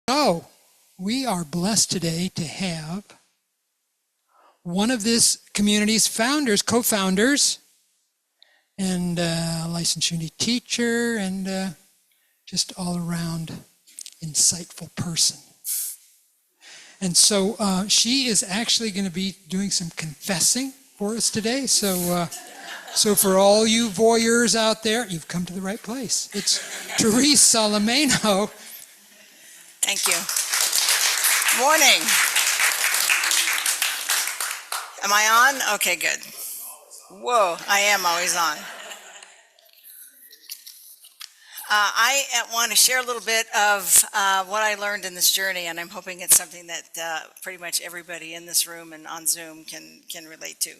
So, we are blessed today to have one of this community's founders, co-founders, and licensed Unity teacher, and just all-around insightful person. And so she is actually going to be doing some confessing for us today. So for all you voyeurs out there, you've come to the right place. It's Therese Solimeno. Thank you. Morning. Am I on? Okay, good. Whoa, I am always on. I want to share a little bit of what I learned in this journey, and I'm hoping it's something that pretty much everybody in this room and on Zoom can relate to.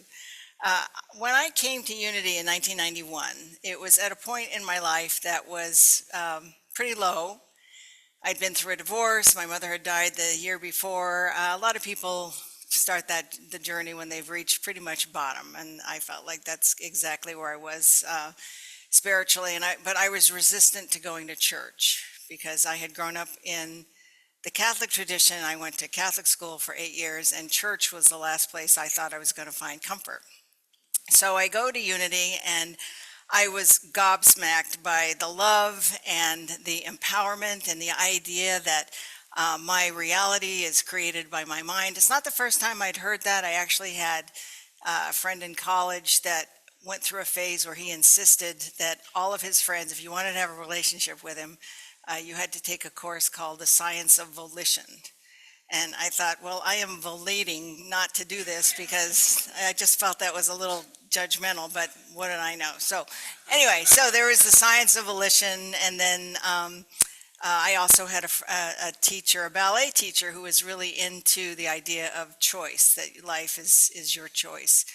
When I came to Unity in 1991, it was at a point in my life that was pretty low. I'd been through a divorce. My mother had died the year before. A lot of people start the journey when they've reached pretty much bottom, and I felt like that's exactly where I was spiritually. But I was resistant to going to church because I had grown up in the Catholic tradition. I went to Catholic school for 8 years, and church was the last place I thought I was going to find comfort. So I go to Unity, and I was gobsmacked by the love and the empowerment and the idea that my reality is created by my mind. It's not the first time I'd heard that. I actually had a friend in college that went through a phase where he insisted that all of his friends, if you wanted to have a relationship with him, you had to take a course called The Science of Volition. And I thought, well, I am voliting not to do this because I just felt that was a little judgmental, but what did I know? So anyway, so there was the science of volition, and then I also had a teacher, a ballet teacher, who was really into the idea of choice, that life is your choice.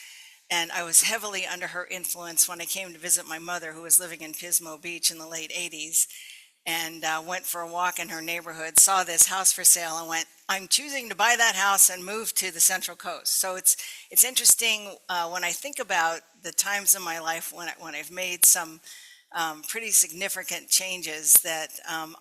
And I was heavily under her influence when I came to visit my mother, who was living in Pismo Beach in the late 80s, and went for a walk in her neighborhood, saw this house for sale, and went, I'm choosing to buy that house and move to the Central Coast. So it's interesting when I think about the times in my life when I've made some pretty significant changes that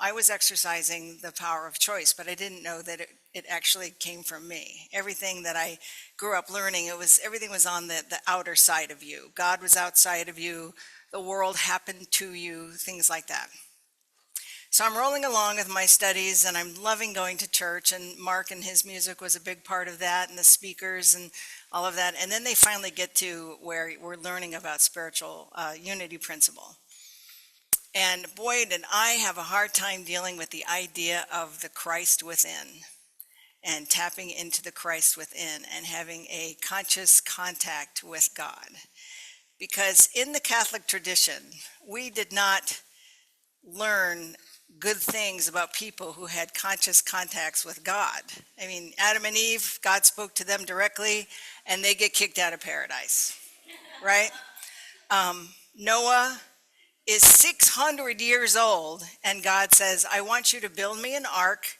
I was exercising the power of choice, but I didn't know that it actually came from me. Everything that I grew up learning, everything was on the outer side of you. God was outside of you. The world happened to you, things like that. So I'm rolling along with my studies, and I'm loving going to church, and Mark and his music was a big part of that, and the speakers and all of that. And then they finally get to where we're learning about spiritual unity principle. And boy, did I have a hard time dealing with the idea of the Christ within, and tapping into the Christ within, and having a conscious contact with God. Because in the Catholic tradition, we did not learn good things about people who had conscious contacts with God. I mean, Adam and Eve, God spoke to them directly, and they get kicked out of paradise, right? Noah is 600 years old, and God says, I want you to build me an ark,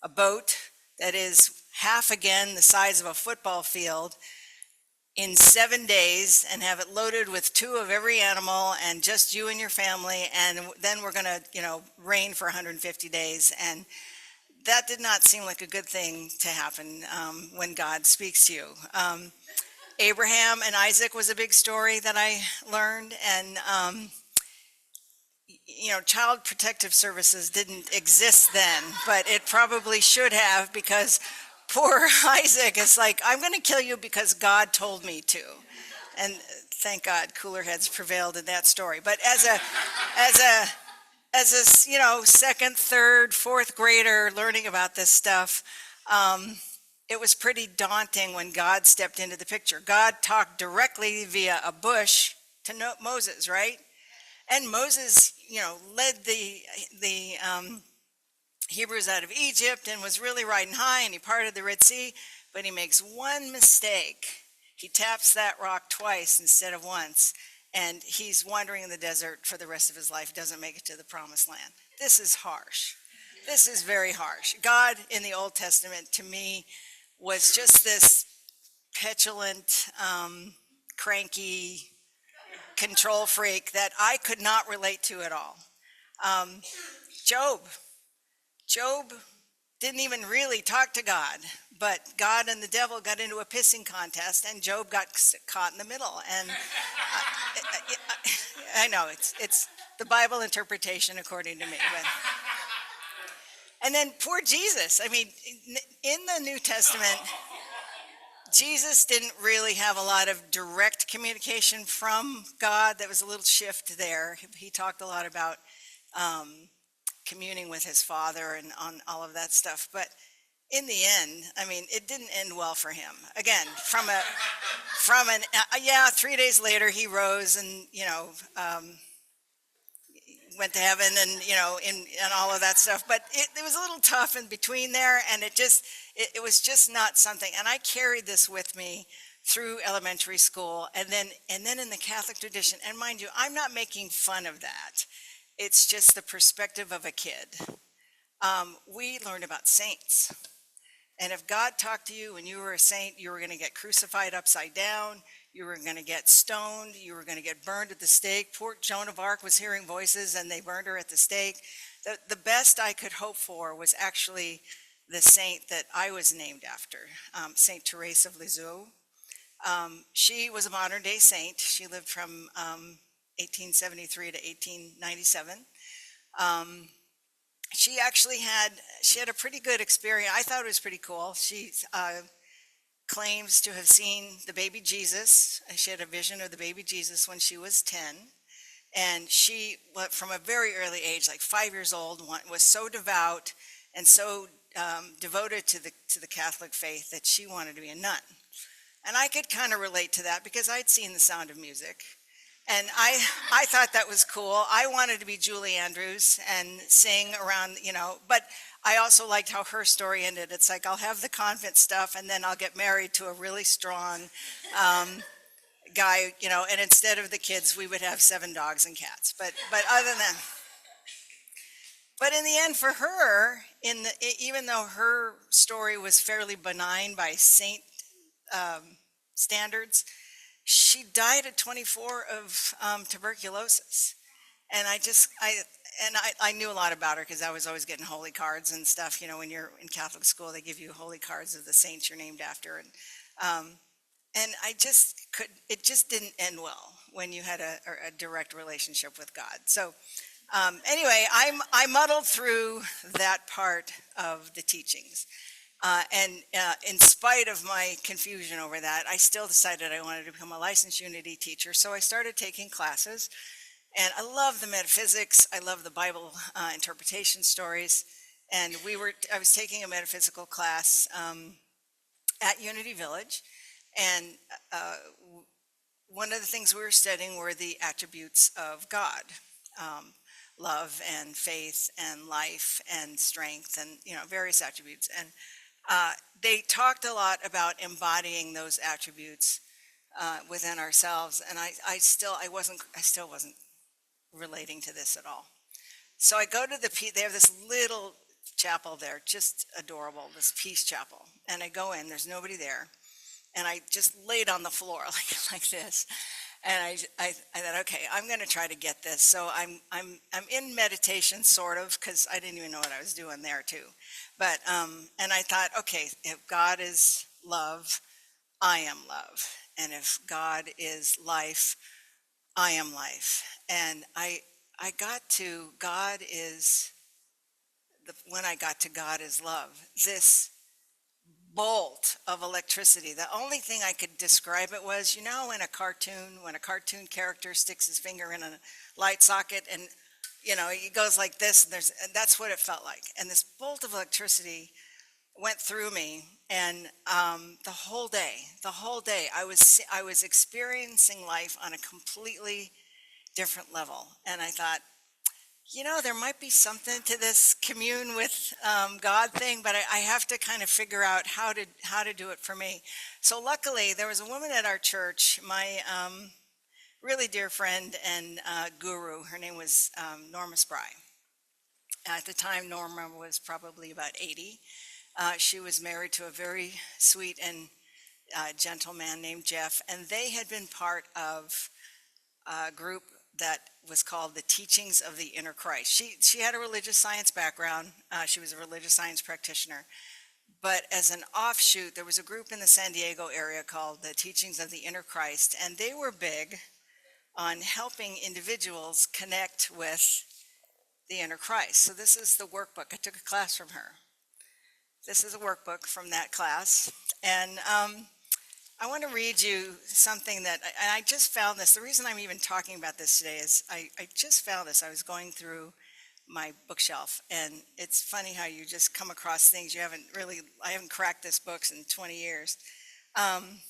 a boat that is half again the size of a football field, in 7 days, and have it loaded with 2 of every animal, and just you and your family, and then we're going to, reign for 150 days. And that did not seem like a good thing to happen when God speaks to you. Abraham and Isaac was a big story that I learned, and Child Protective Services didn't exist then, but it probably should have, because poor Isaac is like, I'm going to kill you because God told me to. And thank God cooler heads prevailed in that story. But as a second, third, fourth grader learning about this stuff, it was pretty daunting when God stepped into the picture. God talked directly via a bush to Moses, right? And Moses, led the Hebrews out of Egypt and was really riding high, and he parted the Red Sea, but he makes one mistake. He taps that rock twice instead of once, and he's wandering in the desert for the rest of his life, doesn't make it to the promised land. This is harsh. This is very harsh. God in the Old Testament, to me, was just this petulant, cranky control freak that I could not relate to at all. Job didn't even really talk to God, but God and the devil got into a pissing contest, and Job got caught in the middle. And I know it's the Bible interpretation according to me. But. And then poor Jesus. I mean, in the New Testament, Jesus didn't really have a lot of direct communication from God. There was a little shift there. He talked a lot about communing with his Father and on all of that stuff. But in the end, I mean, it didn't end well for him. Again, from an 3 days later he rose and went to heaven and and all of that stuff. But it was a little tough in between there, and it was just not something. And I carried this with me through elementary school, and then in the Catholic tradition. And mind you, I'm not making fun of that. It's just the perspective of a kid. We learned about saints. And if God talked to you when you were a saint, you were going to get crucified upside down. You were going to get stoned. You were going to get burned at the stake. Poor Joan of Arc was hearing voices, and they burned her at the stake. The best I could hope for was actually the saint that I was named after, Saint Therese of Lisieux. She was a modern-day saint. She lived from 1873 to 1897. She actually had a pretty good experience. I thought it was pretty cool. She claims to have seen the baby Jesus. She had a vision of the baby Jesus when she was 10. And she, from a very early age, like 5 years old, was so devout and so devoted to the Catholic faith that she wanted to be a nun. And I could kind of relate to that because I'd seen The Sound of Music. And I thought that was cool. I wanted to be Julie Andrews and sing around, but I also liked how her story ended. It's like, I'll have the convent stuff and then I'll get married to a really strong guy, and instead of the kids, we would have 7 dogs and cats. But other than, but in the end for her, even though her story was fairly benign by saint standards, she died at 24 of tuberculosis. And I knew a lot about her because I was always getting holy cards and stuff. When you're in Catholic school, they give you holy cards of the saints you're named after. And it just didn't end well when you had a direct relationship with God. So anyway, I muddled through that part of the teachings. And in spite of my confusion over that, I still decided I wanted to become a licensed Unity teacher. So I started taking classes, and I love the metaphysics. I love the Bible interpretation stories. And I was taking a metaphysical class at Unity Village, and one of the things we were studying were the attributes of God. Love and faith and life and strength and various attributes. And they talked a lot about embodying those attributes within ourselves, and I still wasn't relating to this at all. So I go to they have this little chapel there, just adorable, this peace chapel, and I go in. There's nobody there, and I just laid on the floor like this, and I thought, okay, I'm going to try to get this. So I'm in meditation sort of, because I didn't even know what I was doing there too. But and I thought, okay, if God is love, I am love, and if God is life, I am life. And I got to God is when I got to God is love. This bolt of electricity. The only thing I could describe it was, in a cartoon, when a cartoon character sticks his finger in a light socket and he goes like this, and that's what it felt like. And this bolt of electricity went through me, and the whole day I was experiencing life on a completely different level. And I thought, there might be something to this commune with God thing, but I have to kind of figure out how to do it for me. So luckily, there was a woman at our church, my really dear friend and guru. Her name was Norma Spry. At the time, Norma was probably about 80. She was married to a very sweet and gentle man named Jeff, and they had been part of a group that was called The Teachings of the Inner Christ. She had a religious science background. She was a religious science practitioner. But as an offshoot, there was a group in the San Diego area called The Teachings of the Inner Christ, and they were big on helping individuals connect with the inner Christ. So this is the workbook. I took a class from her. This is a workbook from that class. And I want to read you something that, and I just found this. The reason I'm even talking about this today is I just found this. I was going through my bookshelf, and it's funny how you just come across things I haven't cracked this book in 20 years. And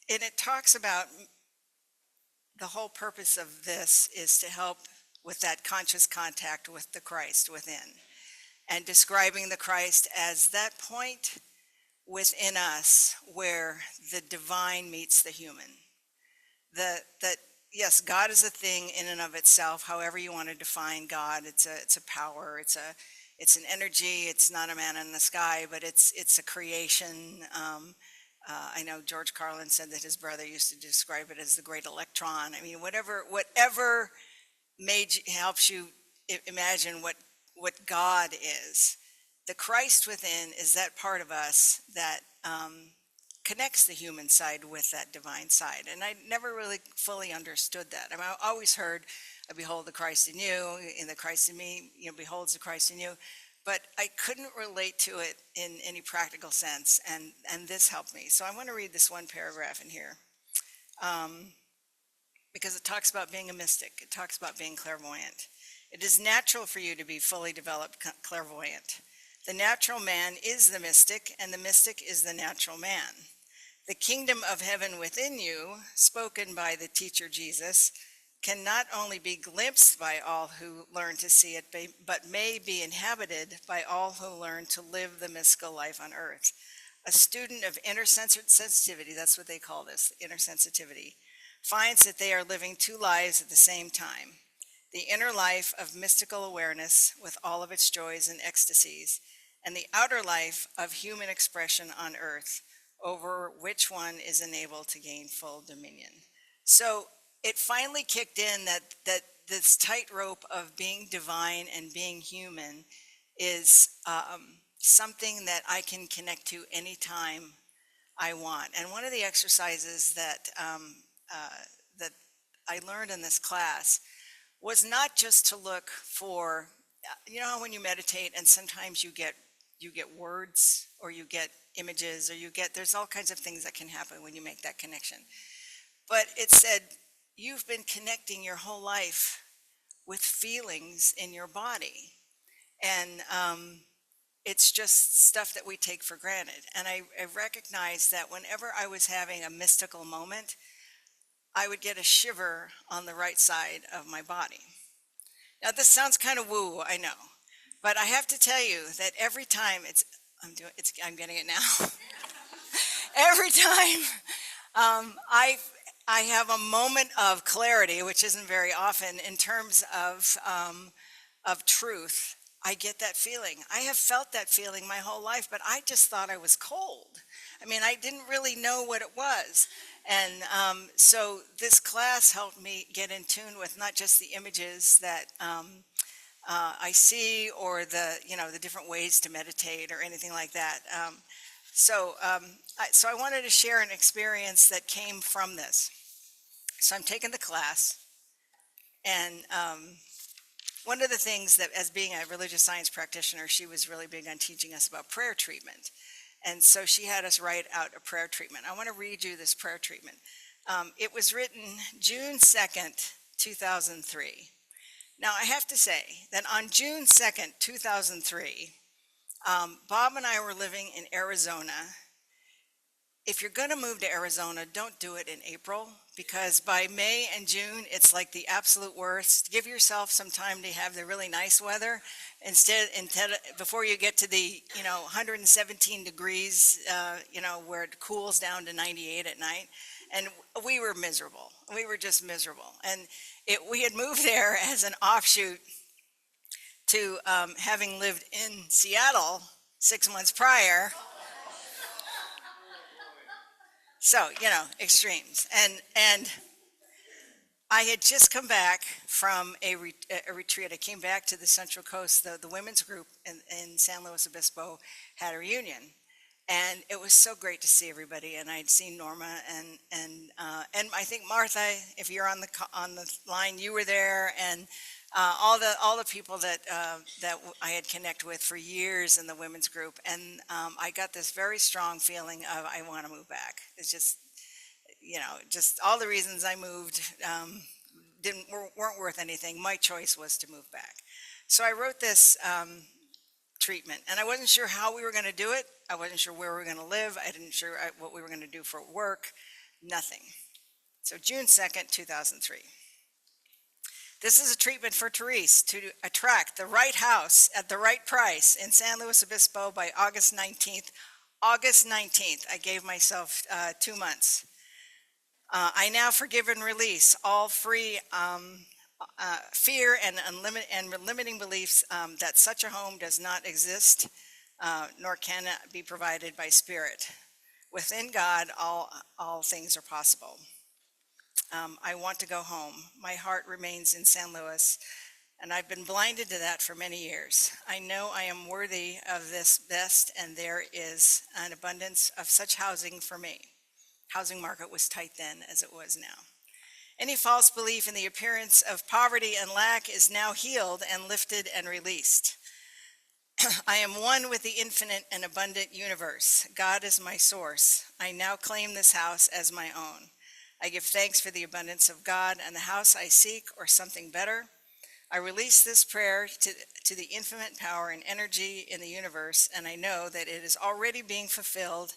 it talks about the whole purpose of this is to help with that conscious contact with the Christ within, and describing the Christ as that point within us where the divine meets the human. That yes, God is a thing in and of itself. However you want to define God, it's a power. It's an energy. It's not a man in the sky, but it's a creation. I know George Carlin said that his brother used to describe it as the great electron. I mean, whatever helps you imagine what God is. The Christ within is that part of us that connects the human side with that divine side. And I never really fully understood that. I mean, I always heard, behold the Christ in you, in the Christ in me, beholds the Christ in you. But I couldn't relate to it in any practical sense, and this helped me. So I want to read this one paragraph in here, because it talks about being a mystic. It talks about being clairvoyant. It is natural for you to be fully developed clairvoyant. The natural man is the mystic, and the mystic is the natural man. The kingdom of heaven within you, spoken by the teacher Jesus, can not only be glimpsed by all who learn to see it, but may be inhabited by all who learn to live the mystical life on earth. A student of inner sensitivity, that's what they call this, inner sensitivity, finds that they are living two lives at the same time. The inner life of mystical awareness with all of its joys and ecstasies, and the outer life of human expression on earth, over which one is enabled to gain full dominion. So it finally kicked in that this tightrope of being divine and being human is something that I can connect to anytime I want. And one of the exercises that that I learned in this class was not just to look for, how when you meditate and sometimes you get words, or you get images, or there's all kinds of things that can happen when you make that connection. But it said, you've been connecting your whole life with feelings in your body. And it's just stuff that we take for granted. And I recognized that whenever I was having a mystical moment, I would get a shiver on the right side of my body. Now this sounds kind of woo, I know. But I have to tell you that every time I'm getting it now. Every time I have a moment of clarity, which isn't very often in terms of truth, I get that feeling. I have felt that feeling my whole life, but I just thought I was cold. I mean, I didn't really know what it was. And so this class helped me get in tune with not just the images that I see, or the different ways to meditate or anything like that. So I wanted to share an experience that came from this. So I'm taking the class, and one of the things that, as being a religious science practitioner, she was really big on teaching us about prayer treatment. And so she had us write out a prayer treatment. I want to read you this prayer treatment. It was written June 2nd, 2003. Now, I have to say that on June 2nd, 2003, Bob and I were living in Arizona. If you're going to move to Arizona, don't do it in April, because by May and June, it's like the absolute worst. Give yourself some time to have the really nice weather instead before you get to the 117 degrees, where it cools down to 98 at night. And we were miserable. We were just miserable. And we had moved there as an offshoot to having lived in Seattle 6 months prior. So, extremes. And I had just come back from a retreat. I came back to the Central Coast. The women's group in San Luis Obispo had a reunion, and it was so great to see everybody. And I'd seen Norma and I think Martha, if you're on the line, you were there, and all the people that I had connected with for years in the women's group. And I got this very strong feeling of I want to move back. It's just, just all the reasons I moved weren't worth anything. My choice was to move back. So I wrote this treatment, and I wasn't sure how we were going to do it. I wasn't sure where we were going to live. I didn't sure what we were going to do for work. Nothing. So June 2nd, 2003. This is a treatment for Therese to attract the right house at the right price in San Luis Obispo by August 19th. August 19th, I gave myself 2 months. I now forgive and release all free fear and limiting beliefs that such a home does not exist, nor can it be provided by spirit. Within God, all things are possible. I want to go home. My heart remains in San Luis, and I've been blinded to that for many years. I know I am worthy of this best, and there is an abundance of such housing for me. Housing market was tight then as it was now. Any false belief in the appearance of poverty and lack is now healed and lifted and released. I am one with the infinite and abundant universe. God is my source. I now claim this house as my own. I give thanks for the abundance of God and the house I seek, or something better. I release this prayer to the infinite power and energy in the universe, and I know that it is already being fulfilled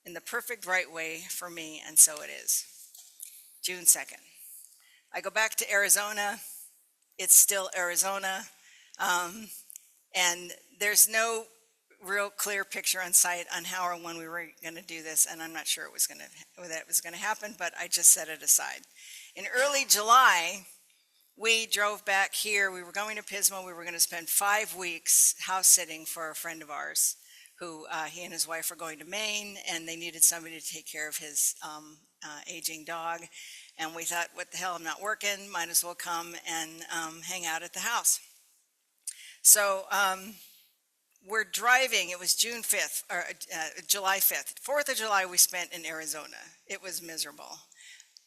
in the perfect right way for me, and so it is. June 2nd. I go back to Arizona. It's still Arizona, and there's no real clear picture on site on how or when we were going to do this, and I'm not sure that was going to happen, but I just set it aside. In early July, we drove back here. We were going to Pismo. We were going to spend 5 weeks house sitting for a friend of ours who he and his wife were going to Maine, and they needed somebody to take care of his aging dog. And we thought, what the hell, I'm not working, might as well come and hang out at the house. So we're driving. It was June 5th, or July 5th. 4th of July we spent in Arizona. It was miserable.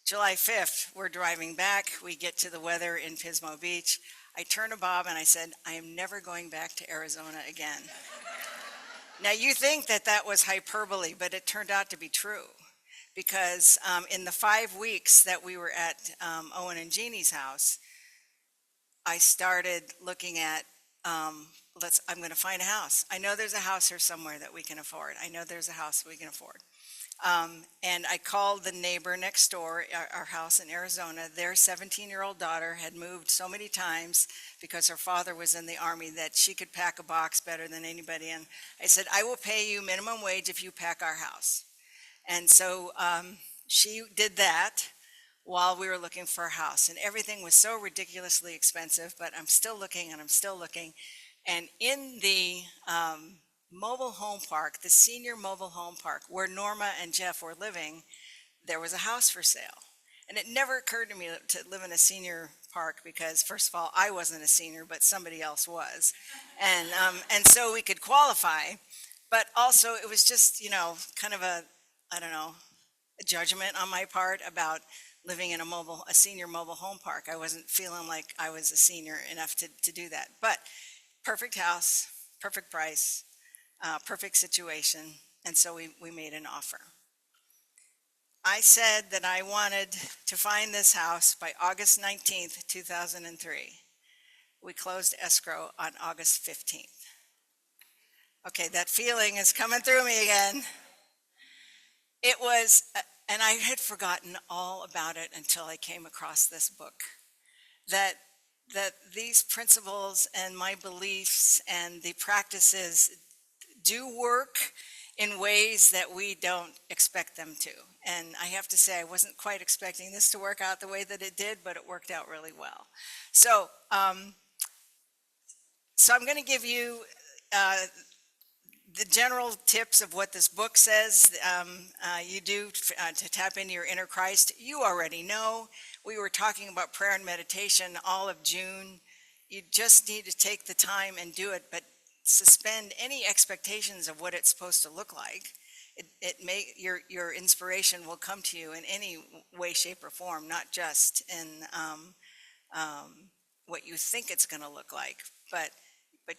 July 5th, we're driving back. We get to the weather in Pismo Beach. I turned to Bob and I said, I am never going back to Arizona again. Now, you think that was hyperbole, but it turned out to be true, because in the 5 weeks that we were at Owen and Jeannie's house, I started looking at, I'm going to find a house. I know there's a house here somewhere that we can afford. I know there's a house we can afford. And I called the neighbor next door, our house in Arizona. Their 17-year-old daughter had moved so many times because her father was in the Army that she could pack a box better than anybody. And I said, I will pay you minimum wage if you pack our house. And so she did that while we were looking for a house. And everything was so ridiculously expensive, but I'm still looking and I'm still looking. And in the mobile home park, the senior mobile home park where Norma and Jeff were living, there was a house for sale. And it never occurred to me to live in a senior park because, first of all, I wasn't a senior, but somebody else was. And so we could qualify. But also it was just, kind of a judgment on my part about living in a senior mobile home park. I wasn't feeling like I was a senior enough to do that. But perfect house, perfect price, perfect situation, and so we made an offer. I said that I wanted to find this house by August 19th, 2003. We closed escrow on August 15th. Okay, that feeling is coming through me again. It was, and I had forgotten all about it until I came across this book, that these principles and my beliefs and the practices do work in ways that we don't expect them to. And I have to say, I wasn't quite expecting this to work out the way that it did, but it worked out really well. So, I'm going to give you the general tips of what this book says you do to tap into your inner Christ, you already know. We were talking about prayer and meditation all of June. You just need to take the time and do it, but suspend any expectations of what it's supposed to look like. Your inspiration will come to you in any way, shape, or form, not just in what you think it's going to look like, but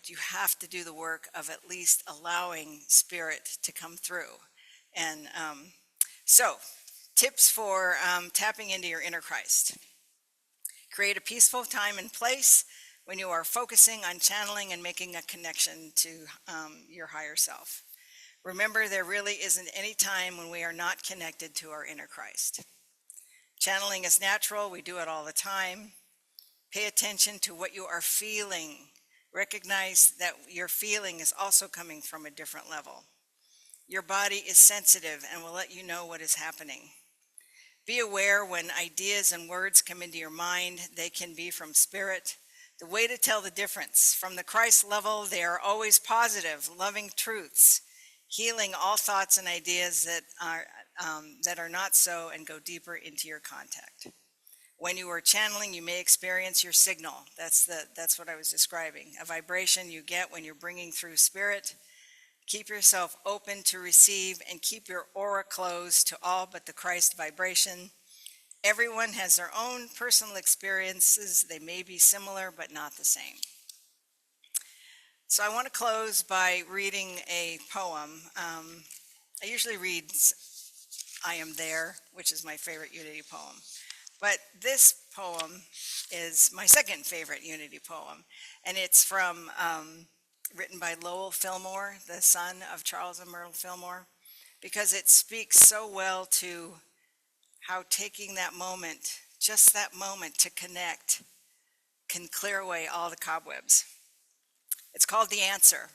you have to do the work of at least allowing spirit to come through. And so, tips for tapping into your inner Christ. Create a peaceful time and place when you are focusing on channeling and making a connection to your higher self. Remember, there really isn't any time when we are not connected to our inner Christ. Channeling is natural. We do it all the time. Pay attention to what you are feeling. Recognize that your feeling is also coming from a different level. Your body is sensitive and will let you know what is happening. Be aware when ideas and words come into your mind. They can be from spirit. The way to tell the difference: from the Christ level, they are always positive, loving truths, healing all thoughts and ideas that are not so, and go deeper into your contact. When you are channeling, you may experience your signal. That's what I was describing. A vibration you get when you're bringing through spirit. Keep yourself open to receive and keep your aura closed to all but the Christ vibration. Everyone has their own personal experiences. They may be similar, but not the same. So I want to close by reading a poem. I usually read I Am There, which is my favorite Unity poem. But this poem is my second favorite Unity poem, and it's from written by Lowell Fillmore, the son of Charles and Myrtle Fillmore, because it speaks so well to how taking that moment, just that moment to connect, can clear away all the cobwebs. It's called The Answer.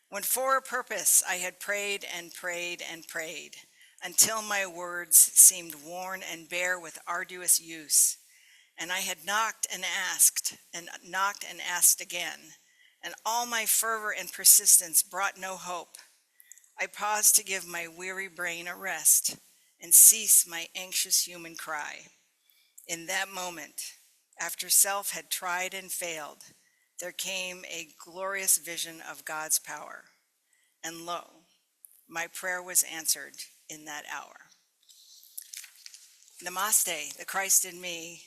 When for a purpose I had prayed and prayed and prayed, until my words seemed worn and bare with arduous use, and I had knocked and asked again, and all my fervor and persistence brought no hope. I paused to give my weary brain a rest and cease my anxious human cry. In that moment, after self had tried and failed, there came a glorious vision of God's power, and lo, my prayer was answered in that hour. Namaste. The Christ in me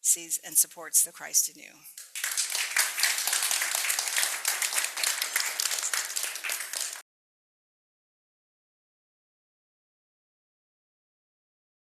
sees and supports the Christ in you.